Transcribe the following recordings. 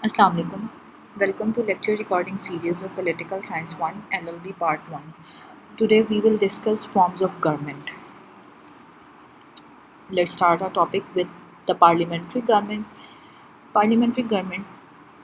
Assalamu alaikum. Welcome to lecture recording series of Political Science 1 LLB Part 1. Today we will discuss forms of government. Let's start our topic with the parliamentary government. Parliamentary government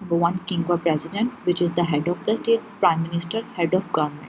Number 1, king or president, which is the head of the state. Prime minister, head of government.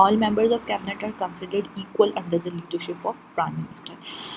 All members of cabinet are considered equal under the leadership of prime minister।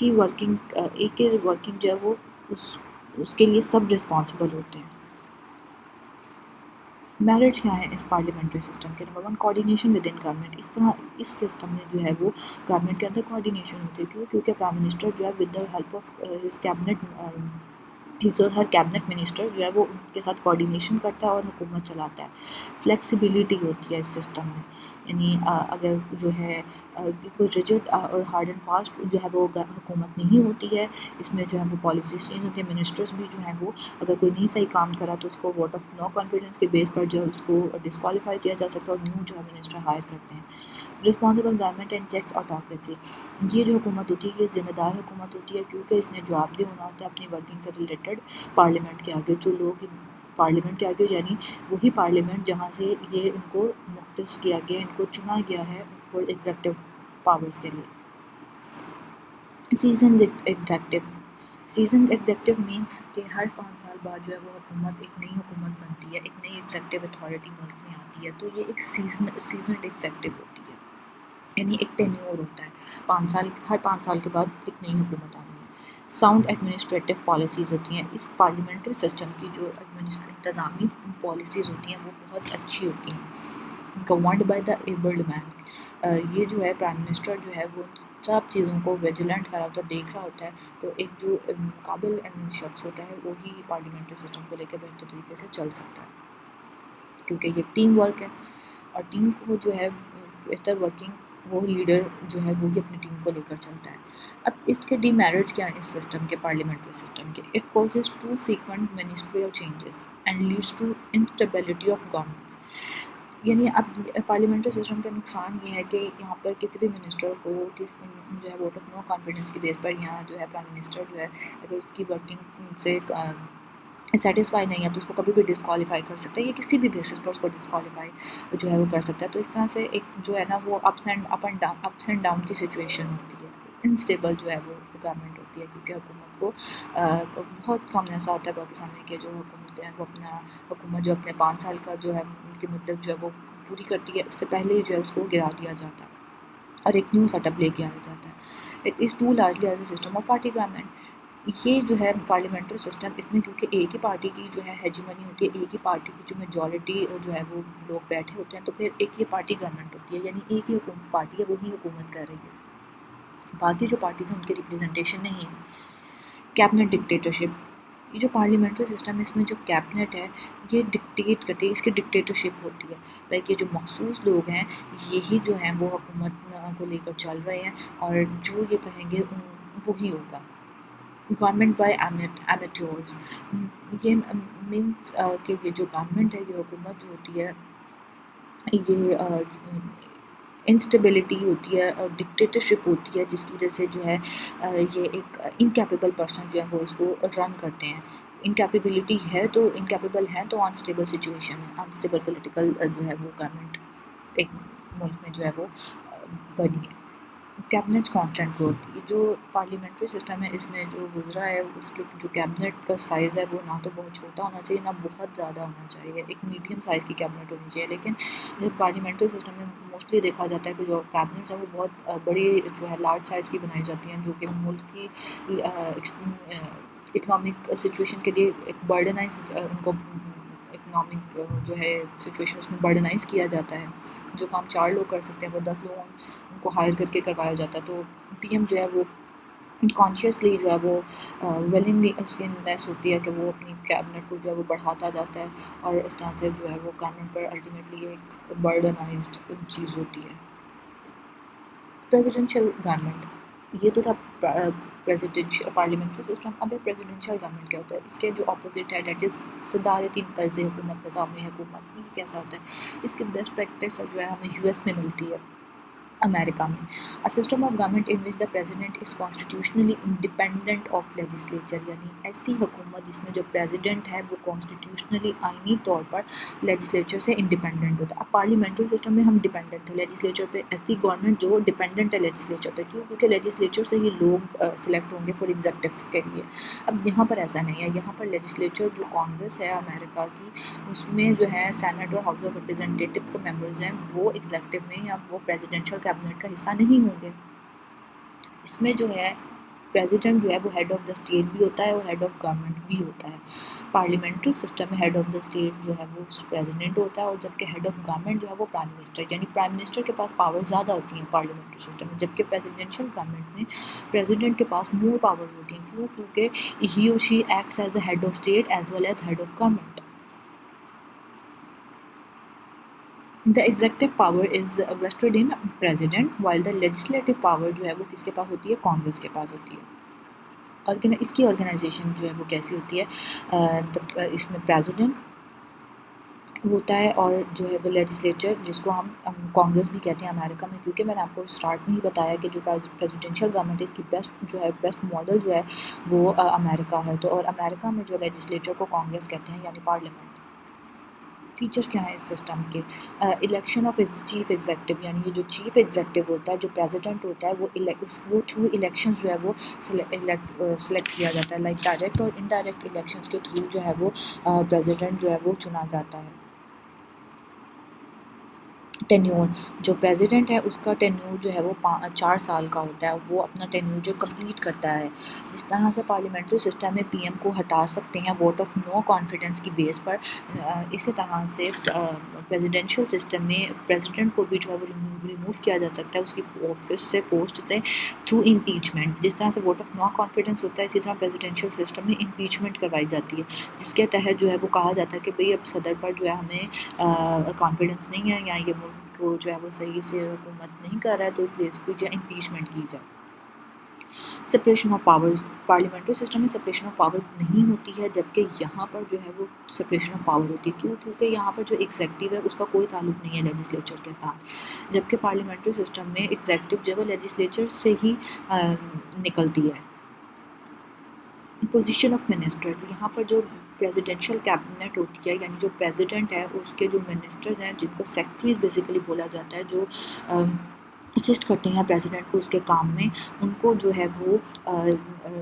کی working جو ہے وہ اس کے لیے سب responsible ہوتے ہیں۔ Merits کیا ہیں اس پارلیمنٹری سسٹم کے؟ نمبر 1 کوآرڈینیشن ود ان گورنمنٹ۔ اس سسٹم میں جو ہے وہ گورنمنٹ کے اندر کوآرڈینیشن ہوتی ہے، کیونکہ پرائم منسٹر جو ہے with the help of his cabinet اور ہر کیبنٹ منسٹر جو ہے وہ ان کے ساتھ کوآرڈینیشن کرتا ہے اور حکومت چلاتا ہے۔ فلیکسیبلٹی ہوتی ہے اس سسٹم میں، یعنی اگر جو ہے کوئی ریجڈ اور ہارڈ اینڈ فاسٹ جو ہے وہ حکومت نہیں ہوتی ہے، اس میں جو ہے وہ پالیسیز چینج ہوتی ہیں۔ منسٹرز بھی جو ہیں وہ اگر کوئی نہیں صحیح کام کرا تو اس کو ووٹ آف نو کانفیڈنس کے بیس پر جو ہے اس کو ڈسکوالیفائی کیا جا سکتا ہے اور نیو جو ہے منسٹر ہائر کرتے ہیں۔ Responsible government and checks autocracy. یہ جو حکومت ہوتی ہے یہ ذمہ دار حکومت ہوتی ہے، کیونکہ اس نے جواب دہ ہونا ہوتا ہے اپنی ورکنگ سے ریلیٹڈ پارلیمنٹ کے آگے۔ جو لوگ پارلیمنٹ کے آگے، یعنی وہی پارلیمنٹ جہاں سے یہ ان کو مختص کیا گیا، ان کو چنا گیا ہے فور ایگزیکٹو پاورز کے لیے۔ سیزنڈ ایگزیکٹو مین کہ ہر 5 سال بعد جو ہے وہ حکومت ایک نئی حکومت بنتی ہے، ایک نئی ایگزیکٹو اتھارٹی ملک میں آتی ہے، تو یہ ایک سیزنڈ ایگزیکٹو ہوتی ہے، یعنی ایک ٹینیور ہوتا ہے، ہر 5 سال کے بعد ایک نئی حکومت آنی ہے۔ ساؤنڈ ایڈمنسٹریٹو پالیسیز ہوتی ہیں۔ اس پارلیمنٹری سسٹم کی جو انتظامی پالیسیز ہوتی ہیں وہ بہت اچھی ہوتی ہیں۔ گورنڈ بائی دا ایبلڈ مین۔ یہ جو ہے پرائم منسٹر جو ہے وہ سب چیزوں کو ویجیلنٹ کرا ہوتا ہے، دیکھ رہا ہوتا ہے، تو ایک جو قابل شخص ہوتا ہے وہی پارلیمنٹری سسٹم کو لے کے بہتر طریقے سے چل سکتا ہے، کیونکہ یہ ٹیم ورک ہے اور ٹیم کو جو ہے بہتر ورکنگ وہ لیڈر جو ہے وہی اپنی ٹیم کو لے کر چلتا ہے۔ اب اس کے ڈی میرٹس کیا ہیں اس سسٹم کے، پارلیمنٹری سسٹم کے؟ It causes to frequent ministerial changes and leads to instability of governments. یعنی اب پارلیمنٹری سسٹم کا نقصان یہ ہے کہ یہاں پر کسی بھی منسٹر کو جو ہے ووٹ آف نو کانفیڈنس کے بیس پر یہاں جو ہے پرائم منسٹر جو ہے اگر اس کی ورکنگ سے سیٹسفائی نہیں ہے تو اس کو کبھی بھی ڈسکوالیفائی کر سکتا ہے، یا کسی بھی بیسس پر اس کو ڈسکوالیفائی جو ہے وہ کر سکتا ہے۔ تو اس طرح سے ایک جو ہے نا وہ اپس اینڈ ڈاؤن کی سچویشن ہوتی ہے، انسٹیبل جو ہے وہ گورنمنٹ ہوتی ہے، کیونکہ حکومت کو بہت کم ایسا ہوتا ہے پاکستان میں کہ جو حکومتیں ہیں وہ حکومت جو اپنے 5 سال کا جو ہے ان کی مدت جو ہے وہ پوری کرتی ہے، اس سے پہلے ہی جو ہے اس کو گرا دیا جاتا ہے اور ایک نیو سیٹ اپ لے کے آیا جاتا ہے۔ It is to largely as a system of party government. یہ جو ہے پارلیمنٹری سسٹم، اس میں کیونکہ ایک ہی پارٹی کی جو ہے ہیجمنی ہوتی ہے، ایک ہی پارٹی کی جو میجورٹی جو ہے وہ لوگ بیٹھے ہوتے ہیں، تو پھر ایک ہی پارٹی گورنمنٹ ہوتی ہے، یعنی ایک ہی پارٹی ہے وہی حکومت کر رہی ہے، باقی جو پارٹیز ہیں ان کی ریپرزنٹیشن نہیں ہے۔ Cabinet dictatorship. یہ جو پارلیمنٹری سسٹم ہے اس میں جو کیبنٹ ہے یہ ڈکٹیٹ کرتی ہے، اس کی ڈکٹیٹرشپ ہوتی ہے، لائک یہ جو مخصوص لوگ ہیں یہی جو ہیں وہ حکومت کو لے کر چل رہے ہیں اور جو یہ کہیں گے وہی ہوگا۔ Government by amateurs. یہ مینس کہ یہ جو گورنمنٹ ہے، یہ حکومت جو ہوتی ہے یہ انسٹیبلٹی ہوتی ہے اور ڈکٹیٹرشپ ہوتی ہے، جس کی وجہ سے جو ہے یہ ایک انکیپیبل پرسن جو ہے وہ اس کو رن کرتے ہیں۔ انکیپیبلٹی ہے تو انکیپیبل ہیں تو انسٹیبل سچویشن ہے، انسٹیبل پولیٹیکل جو ہے وہ گورنمنٹ ایک ملک میں جو ہے وہ بنی ہے۔ Cabinets constant growth. یہ جو پارلیمنٹری سسٹم ہے اس میں جو وزراء ہے اس کے جو کیبنٹ کا سائز ہے وہ نہ تو بہت چھوٹا ہونا چاہیے نہ بہت زیادہ ہونا چاہیے، ایک میڈیم سائز کی کیبنٹ ہونی چاہیے، لیکن جب پارلیمنٹری سسٹم میں موسٹلی دیکھا جاتا ہے کہ جو کیبنٹس ہیں وہ بہت بڑی جو ہے لارج سائز کی بنائی جاتی ہیں، جو کہ ملک کی اکنامک سچویشن کے لیے ایک برڈنائز ان کو اکنامک جو ہے سچویشن اس میں برڈنائز کیا جاتا ہے، جو کام 4 لوگ کر سکتے ہیں وہ 10 لوگوں ان کو ہائر کر کے کروایا جاتا ہے۔ تو پی ایم جو ہے وہ کانشیسلی جو ہے وہ ویلنگلی اس کی نیس ہوتی ہے کہ وہ اپنی کیبنٹ کو جو ہے وہ بڑھاتا جاتا ہے اور اس طرح سے جو ہے وہ گورنمنٹ پر الٹیمیٹلی ایک برڈنائزڈ چیز ہوتی ہے۔ Presidential government. یہ تو تھا پارلیمنٹری سسٹم۔ اب پریزیڈنشیل گورنمنٹ کیا ہوتا ہے؟ اس کے جو اپوزٹ ہے دیٹ از صدارتی طرز حکومت، نظام حکومت۔ یہ کیسا ہوتا ہے؟ اس کی بیسٹ پریکٹس جو ہے ہمیں یو ایس میں ملتی ہے، امریکہ میں۔ A system of government in which the president is constitutionally independent of legislature، یعنی ایسی حکومت جس میں جو پریزیڈنٹ ہے وہ کانسٹیٹیوشنلی آئینی طور پر لیجسلیچر سے انڈیپینڈنٹ ہوتا ہے۔ اب پارلیمنٹری سسٹم میں ہم ڈیپینڈنٹ تھے لیجسلیچر پہ، ایسی گورنمنٹ جو ڈیپینڈنٹ ہے لیجسلیچر پہ، کیوں؟ کیونکہ لیجسلیچر سے ہی لوگ سلیکٹ ہوں گے فار ایگزیکٹو کے لیے۔ اب یہاں پر ایسا نہیں ہے، یہاں پر لیجسلیچر جو کانگریس ہے امریکہ کی، اس میں جو ہے سینٹ اور ہاؤس آف ریپرزینٹیٹیوز کے ممبرز ہیں وہ ایگزیکٹو میں یا وہ پریزیڈنشیل کیبنٹ کا حصہ نہیں ہوں گے۔ اس میں جو ہے پریزیڈنٹ جو ہے وہ ہیڈ آف دا اسٹیٹ بھی ہوتا ہے اور ہیڈ آف گورنمنٹ بھی ہوتا ہے. پارلیمنٹری سسٹم میں ہیڈ آف دا اسٹیٹ جو ہے وہ پریزیڈنٹ ہوتا ہے اور جبکہ ہیڈ آف گورنمنٹ جو ہے وہ پرائم منسٹر، یعنی پرائم منسٹر کے پاس پاور زیادہ ہوتی ہیں پارلیمنٹری سسٹم میں، جبکہ پریزیڈینشیل گورنمنٹ میں پریزیڈنٹ کے پاس مور پاورز ہوتی ہیں. کیوں؟ کیونکہ ہی اور she acts as a head of state as well as head of government. The executive power is vested in president while the legislative power جو ہے وہ کس کے پاس ہوتی ہے؟ کانگریس کے پاس ہوتی ہے. اور اس کی آرگنائزیشن جو ہے وہ کیسی ہوتی ہے؟ اس میں پریزیڈنٹ ہوتا ہے اور جو ہے وہ لیجسلیچر، جس کو ہم کانگریس بھی کہتے ہیں امریکہ میں، کیونکہ میں نے آپ کو اسٹارٹ میں ہی بتایا کہ جو پریزیڈینشیل گورنمنٹ کی بیسٹ ماڈل جو ہے وہ امریکہ ہے. تو اور امریکہ میں جو لیجسلیچر کو کانگریس کہتے ہیں یعنی پارلیمنٹ. فیچرز کیا ہیں اس سسٹم کے؟ الیکشن آف چیف ایگزیکٹو، یعنی یہ جو چیف ایگزیکٹو ہوتا ہے، جو پریزیڈنٹ ہوتا ہے، وہ تھرو الیکشنز جو ہے وہ سلیکٹ کیا جاتا ہے، لائک ڈائریکٹ اور انڈائریکٹ الیکشنز کے تھرو جو ہے وہ پریزیڈنٹ جو ہے وہ چنا جاتا ہے. ٹینیور، جو پریزیڈنٹ ہے اس کا ٹینیور جو ہے وہ 4 سال کا ہوتا ہے، وہ اپنا ٹینیور جو کمپلیٹ کرتا ہے. جس طرح سے پارلیمنٹری سسٹم میں پی ایم کو ہٹا سکتے ہیں ووٹ آف نو کانفیڈنس کی بیس پر، اسی طرح سے پریزیڈینشیل سسٹم میں پریزیڈنٹ کو بھی جو ہے وہ ریموو کیا جا سکتا ہے اس کی آفس سے، پوسٹ سے، تھرو امپیچمنٹ. جس طرح سے ووٹ آف نو کانفیڈنس ہوتا ہے، اسی طرح پریزیڈینشیل سسٹم میں امپیچمنٹ کروائی جاتی ہے، جس کے تحت جو ہے وہ کہا جاتا ہے کہ بھئی اب صدر پر جو ہے ہمیں کانفیڈنس نہیں ہے، یا یہ ملک کو جو ہے وہ صحیح سے حکومت نہیں کر رہا ہے، تو اس لیے اس کی جو ہے امپیچمنٹ کی جائے. Separation of powers, parliamentary system میں سپریشن آف پاور نہیں ہوتی ہے، جبکہ یہاں پر جو ہے وہ سپریشن آف پاور ہوتی ہے. کیوں؟ کیونکہ یہاں پر جو ایگزیکٹو ہے اس کا کوئی تعلق نہیں ہے لیجسلیچر کے ساتھ، جبکہ پارلیمنٹری سسٹم میں ایگزیکٹو جو ہے وہ لیجسلیچر سے ہی نکلتی ہے. پوزیشن آف منسٹرز، یہاں پر جو پریزیڈینشیل کیبنٹ ہوتی ہے، یعنی جو پریزیڈنٹ ہے اس کے جو منسٹرز ہیں، جن کو سیکٹریز بیسیکلی بولا جاتا ہے، جو اسسٹ کرتے ہیں پریزیڈنٹ کو اس کے کام میں، ان کو جو ہے وہ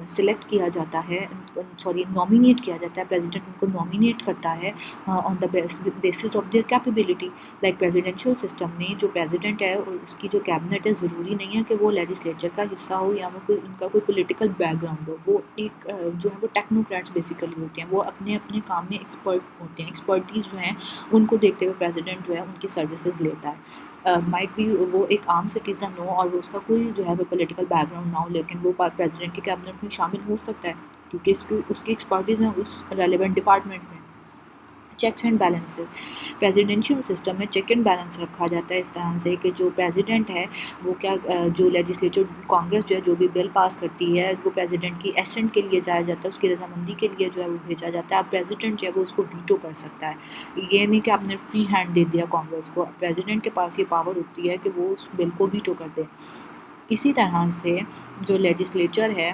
سلیکٹ کیا جاتا ہے، نامینیٹ کیا جاتا ہے. پریزیڈنٹ ان کو نامینیٹ کرتا ہے on the basis of their capability. Like presidential system میں جو پریزیڈنٹ ہے اور اس کی جو کیبنٹ ہے، ضروری نہیں ہے کہ وہ لیجسلیچر کا حصہ ہو یا وہ ان کا کوئی پولیٹیکل بیک گراؤنڈ ہو. وہ ایک جو ہے وہ ٹیکنوکریٹس بیسیکلی ہوتے ہیں، وہ اپنے اپنے کام میں ایکسپرٹ ہوتے ہیں. ایکسپرٹیز جو ہیں ان کو دیکھتے ہوئے پریزیڈنٹ جو ہے ان کی سروسز لیتا ہے. مائٹ بھی وہ ایک عام سٹیزن ہو اور وہ اس کا کوئی جو ہے وہ پولیٹیکل بیک گراؤنڈ نہ ہو، لیکن وہ پریزیڈنٹ کی کیبنٹ میں شامل ہو سکتا ہے کیونکہ اس کی ایکسپرٹیز ہیں اس ریلیونٹ ڈپارٹمنٹ میں. Checks and balances, presidential system میں چیک اینڈ بیلنس رکھا جاتا ہے اس طرح سے کہ جو پریزیڈنٹ ہے وہ کیا جو لیجسلیچر کانگریس جو ہے جو بھی بل پاس کرتی ہے وہ پریزیڈنٹ کی ایسنٹ کے لیے جایا جاتا ہے، اس کی رضامندی کے لیے جو ہے وہ بھیجا جاتا ہے. اب پریزیڈنٹ جو ہے وہ اس کو ویٹو کر سکتا ہے، یہ نہیں کہ آپ نے فری ہینڈ دے دیا کانگریس کو. پریزیڈنٹ کے پاس یہ پاور ہوتی ہے کہ وہ اس بل کو ویٹو کر دے. اسی طرح سے جو لیجسلیچر ہے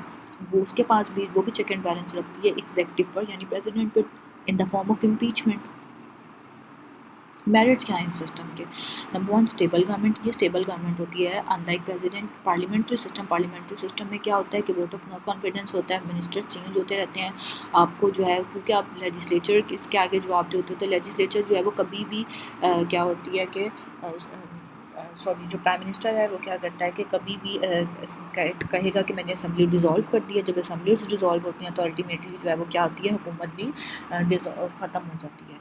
وہ اس کے پاس بھی وہ بھی چیک اینڈ بیلنس رکھتی ہے ایگزیکٹو پر یعنی president per in the form of impeachment. Merits کیا ہیں اس سسٹم کے؟ نمبر 1 اسٹیبل گورنمنٹ، یہ اسٹیبل گورنمنٹ ہوتی ہے in like president. Parliamentary system میں کیا ہوتا ہے کہ ووٹ آف نو کانفیڈنس ہوتا ہے، منسٹر چینج ہوتے رہتے ہیں. آپ کو جو ہے کیونکہ آپ لیجسلیچر اس کے آگے جواب دے ہوتے ہو، تو لیجسلیچر جو ہے وہ کبھی بھی کیا ہوتی ہے کہ جو پرائم منسٹر ہے وہ کیا کرتا ہے کہ کبھی بھی کہے گا کہ میں نے اسمبلی ڈیزالو کر دی ہے. جب اسمبلیز ڈیزالو ہوتی ہیں تو الٹیمیٹلی جو ہے وہ کیا ہوتی ہے، حکومت بھی ختم ہو جاتی ہے.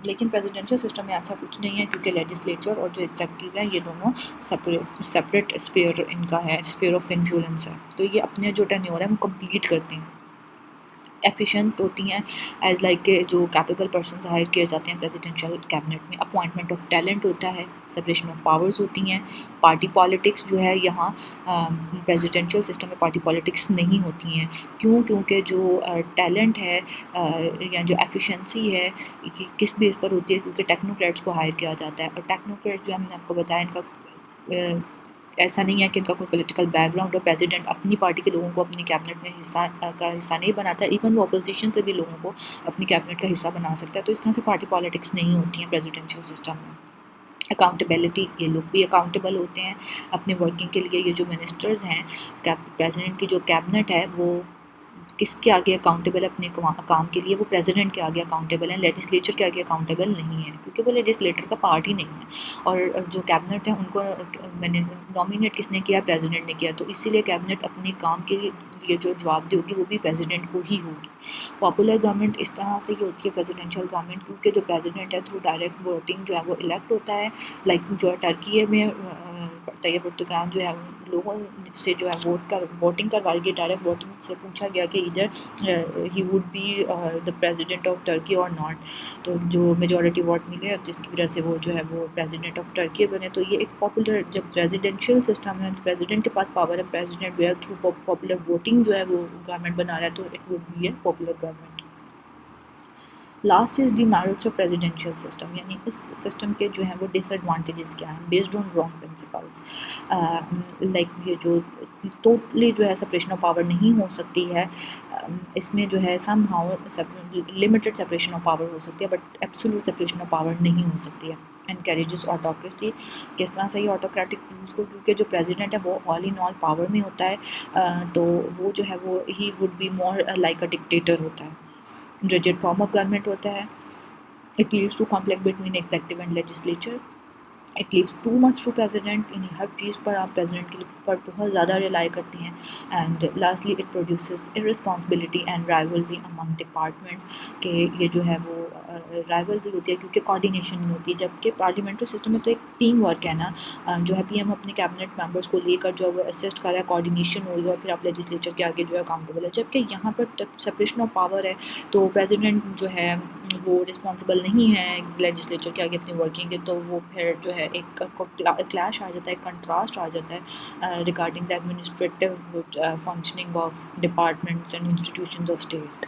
لیکن پریزیڈینشیل سسٹم میں ایسا کچھ نہیں ہے کیونکہ لیجسلیچر اور جو ایگزیکٹو ہے یہ دونوں سپریٹ اسفیئر ان کا ہے، اسفیئر آف انفلوئنس ہے. تو یہ اپنے جو ٹینیور ہے وہ کمپلیٹ کرتے ہیں. ایفیشینٹ ہوتی ہیں ایز لائک کہ جو کیپیبل پرسنز ہائر کیے جاتے ہیں پریزیڈینشیل کیبنٹ میں. اپوائنٹمنٹ آف ٹیلنٹ ہوتا ہے، سپریشن آف پاورز ہوتی ہیں. پارٹی پالیٹکس جو ہے یہاں پریزیڈینشیل سسٹم میں پارٹی پالیٹکس نہیں ہوتی ہیں. کیوں؟ کیونکہ جو ٹیلنٹ ہے یا جو ایفیشنسی ہے کس بیس پر ہوتی ہے؟ کیونکہ ٹیکنوکریٹس کو ہائر کیا جاتا ہے، اور ٹیکنوکریٹس جو ہم نے آپ کو بتایا ان کا ایسا نہیں ہے کہ ان کا کوئی پولیٹیکل بیک گراؤنڈ ہو. پریزیڈنٹ اپنی پارٹی کے لوگوں کو اپنی کیبنٹ میں حصہ نہیں بناتا ہے، ایون وہ اپوزیشن سے بھی لوگوں کو اپنی کیبنٹ کا حصہ بنا سکتا ہے. تو اس طرح سے پارٹی پالیٹکس نہیں ہوتی ہیں پریزیڈینشیل سسٹم میں. اکاؤنٹیبلٹی، یہ لوگ بھی اکاؤنٹیبل ہوتے ہیں اپنے ورکنگ کے لیے. یہ جو منسٹرز ہیں، پریزیڈنٹ کی جو کیبنٹ ہے وہ کس کے آگے اکاؤنٹیبل ہے اپنے کام کے لیے؟ وہ پریزیڈنٹ کے آگے اکاؤنٹیبل ہیں، لیجسلیچر کے آگے اکاؤنٹیبل نہیں ہے، کیونکہ وہ لیجسلیٹر کا پارٹ ہی نہیں ہے۔ اور جو کیبنٹ ہے ان کو میں نے نامینیٹ کس نے کیا؟ پریزیڈنٹ نے کیا، تو اسی لیے کیبنٹ اپنے کام کے لیے جو جواب دے ہوگی وہ بھی پریزیڈنٹ کو ہی ہوگی۔ پاپولر گورنمنٹ اس طرح سے ہی ہوتی ہے پریزیڈینشیل گورنمنٹ، کیونکہ جو پریزیڈنٹ ہے تھرو ڈائریکٹ ووٹنگ جو ہے وہ الیکٹ ہوتا ہے، لائک جو ہے ٹرکی میں طیب اردگان جو ہے لوگوں سے جو ہے ووٹنگ کروائی گئی، ڈائریکٹ ووٹنگ سے پوچھا گیا کہ ادھر ہی would be the president of Turkey or not, تو جو میجورٹی ووٹ ملے جس کی وجہ سے وہ جو ہے وہ پریزیڈنٹ آف ٹرکی بنے۔ تو یہ ایک پاپولر جب پریزیڈینشیل سسٹم ہے، پریزیڈنٹ کے پاس پاور ہے، پریزیڈنٹ جو ہے تھرو پاپولر ووٹنگ جو ہے وہ گورنمنٹ بنا رہا ہے، تو it would be a popular government. Last is the merits of presidential system, یعنی اس سسٹم کے جو ہیں وہ ڈس ایڈوانٹیجز کیا ہیں based on wrong principles, like یہ جو ٹوٹلی جو ہے سپریشن آف پاور نہیں ہو سکتی ہے، اس میں جو ہے somehow limited separation of power ہو سکتی ہے، but absolute separation of power نہیں ہو سکتی ہے۔ انکریجز آٹوکریسی، کس طرح سے یہ آٹوکریٹک رولس کو، کیونکہ جو پریزیڈنٹ ہے وہ آل ان آل پاور میں ہوتا ہے، تو وہ جو ہے وہ ہی would be more like a dictator ہوتا ہے۔ rigid form of government ہوتا ہے۔ It leads to conflict between executive and legislature. It leaves too much to president، یعنی ہر چیز پر آپ پریزیڈنٹ کے پر بہت زیادہ ریلائی کرتے ہیں۔ And lastly it produces irresponsibility and rivalry among departments، کہ یہ جو ہے وہ رائولری ہوتی ہے کیونکہ کوارڈینیشن نہیں ہوتی، جبکہ پارلیمنٹری سسٹم میں تو ایک ٹیم ورک ہے نا، جو ہے پی ایم اپنے کیبنٹ ممبرس کو لے کر جو ہے وہ اسسٹ کر رہا ہے، کوارڈینیشن ہوئی اور پھر آپ لیجسلیچر کے آگے جو ہے اکاؤنٹیبل ہے، جبکہ یہاں پر سپریشن آف پاور ہے تو پریزیڈنٹ جو ہے وہ رسپانسبل نہیں ہے لیجسلیچر کے آگے اپنی ورکنگ کے، تو وہ پھر جو ہے ایک کلیش آ جاتا ہے، ایک کنٹراسٹ آ جاتا ہے regarding the administrative functioning of departments and institutions of state.